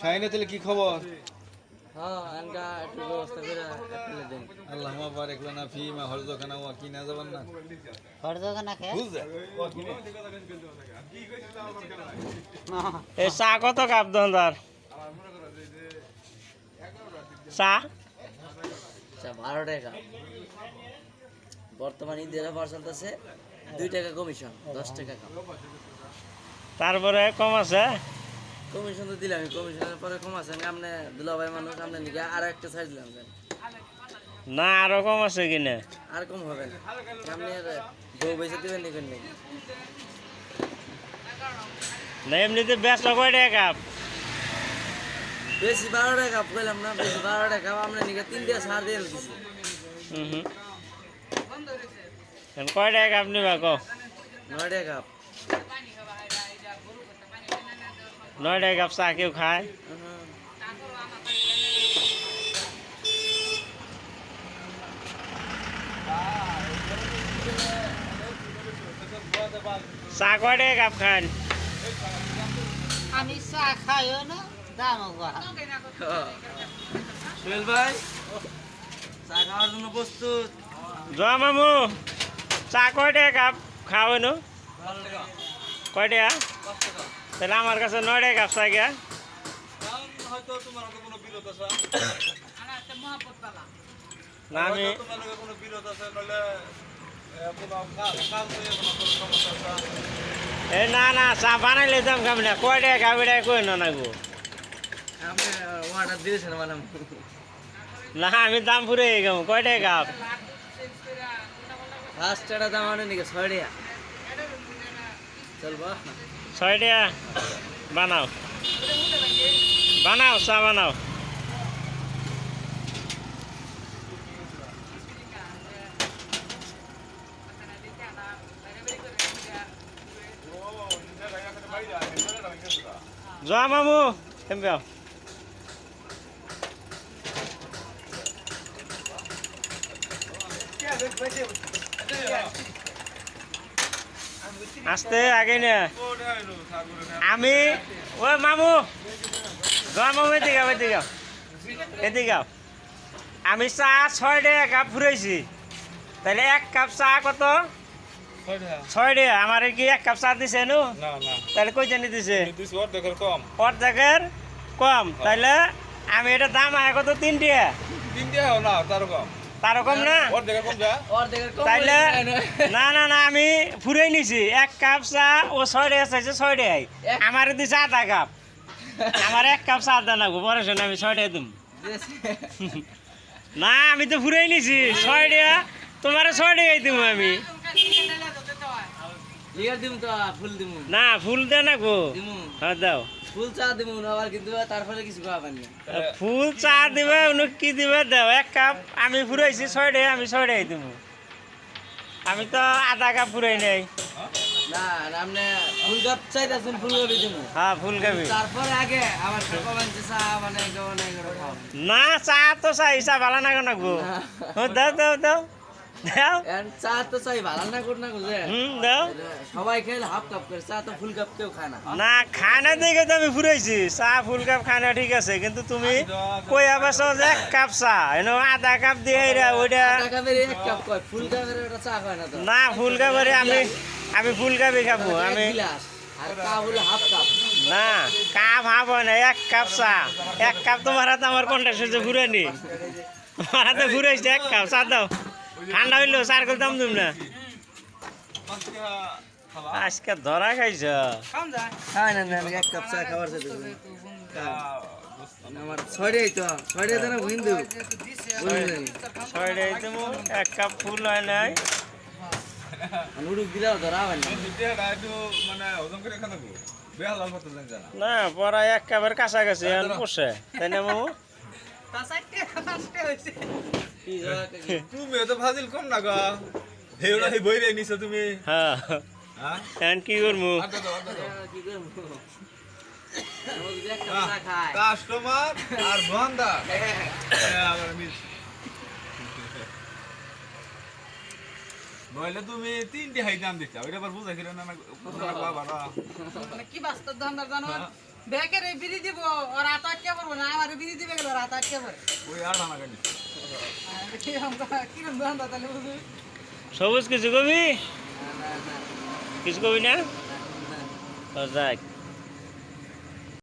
শাহিনে তাহলে কি খবর? আল্লাহ বারেক লানা ফিমা হরজকানা ওয়া কিনা যাবান না হরজকানা কে বুঝছে এই চা কত কাপ দন্দার চা 12 টাকা বর্তমান ঈদের অফার চলতেছে 2 টাকা কমিশন 10 টাকা কম তারপরে কম আছে কমিশন তো দিলাম কমিশনের পরে কম আছে আপনি দুলাভাই মানুষ আপনি নিকে আর একটা সাইজ দিলাম না আরো কম আছে কিনা আর কম হবে না আপনি বউ বেঁচে দিবেন নিবেন নাকি না এমনিতে বেচা কয় টাকা কাপ বেশি 12 টাকা কাপ কইলাম না বেশি 12 টাকা কাপ আপনি নিকে 3 দিয়ে 4 দিয়ে দিছি কয় টাকা কাপ নিবা কো 9 টাকা কাপ 9 টাকা কাপ চা কেউ খায় চা কয় টাকা কাপ খান আমি চা খাইও না দাম সোহেল ভাই চা খাওয়ার জন্য প্রস্তুত জয়া মামু চা কয় টাকা কাপ খাওয়ানো নো কয় টাকা তাহলে আমার কাছে 9 টাকা কাপ চা গিয়া না আমি না না চা বানাইলে দাম খাবি না কয় টাকা খাবি এটা কই না গো আপনি অর্ডার দিয়েছেন মানে না আমি দাম ফুরে গেলাম কয় টাকা কাপ ফার্স্ট টাকা দাম আনে নাকি 6 টাকা চলবা 6 টাকা বানাও বানাও চা বানাও জয়া মামু কেমন আস্তে আগে না আমি ও মামু জয়া মামু এদিকে আমি চা 6 টাকা কাপ ফুরাইছি তাহলে 1 কাপ চা কত 6 টাকা আমার কি 1 কাপ চা দিছে নু তাহলে কই জানি দিছে অর্ধেকের কম তাহলে আমি এটা দাম আয় কত 3 টাকা না তারও কম না তাইলে না না না আমি ফুরাই নিছি 1 কাপ চা ও 6 টাকা চাইছে 6 টাকায় আমার দিছে আধা কাপ আমার 1 কাপ চা দেন গো পরে শোন আমি 6 টাকা দিম না আমি তো ফুরাই নিছি 6 টাকা তোমার 6 টাকাই দিব আমি লিয়ার দিমু তো ফুল দিমু না ফুল দে না গো হ্যাঁ দাও ফুল চা দিমু না আবার কিন্তু তারপরে কিছু খাবেন না ফুল চা দিবে উনি কি দিবে দাও 1 কাপ আমি ফুরাইছি 6 টাকা আমি 6 টাকাই দিব আমি তো আধা কাপ ফুরাই নাই না আপনি ফুল কাপ চাইতাছেন ফুল কাপই দিমু হ্যাঁ ফুল কাপি তারপরে আগে আবার খাবেন চা মানে কেমন খাও না চা তো চাই চা ভালো না কেন গো দাও দাও দাও দাও চা তো চাই ভালো না কোট না বুঝে দাও সবাই খেলে হাফ কাপ করে চা তো ফুল কাপ কেউ খায় না না খানা দেখে তো আমি ফুরাইছি চা ফুল কাপ খানা ঠিক আছে কিন্তু তুমি কই আবাস 1 কাপ চা এনো আধা কাপ দিয়ে ওইটা আধা কাপের 1 কাপ কয় ফুল কাপের ওটা চা খায় না তো না ফুল কাপের আমি ফুল কাপই খাবো আমি গ্লাস আর কাপ হলো হাফ কাপ না কাপ হাফ হয় না 1 কাপ চা 1 কাপ তোমার হাতে আমার কোনটা সহ্য ঘুরেনি আমার হাতে ঘুরাইছে 1 কাপ চা দাও ঠান্ডা হইলো চার করে দাম দিম না আজকে ধরা খাইছ খায় না না 1 কাপ চা খাবার সাথে আমার 6 টাই তো 6 টাই না হিন্দু 6 টাই তুমি 1 কাপ ফুল হয় নাই নুডুক দিলাও ধরা হয় না না পরা 1 কাপের কাছাকাছি এখন পোষে তাই না মামু তুমি তো ফাজিল কম না গা হেউলা হে বইরে নিছো তুমি হ্যাঁ হ্যাঁ এখন কি করবো কি করব কাস্টমার আর বান্দা নইলে তুমি 3টি হাই দাম দিতে ওইটা আবার বুঝাই ফিরে না বাবা মানে কি বাস্তব ধান্দা জানো ব্যাকের এই বিড়ি দিব আর হাত আটকে পড়বো না আমার বিড়ি দিবে গেল হাত আটকে পড়ে ওই আর না গাড়ি কিরম ধান্দা তাহলে বুঝবি সবুজ কিছু কবি কিছু কবি না যাক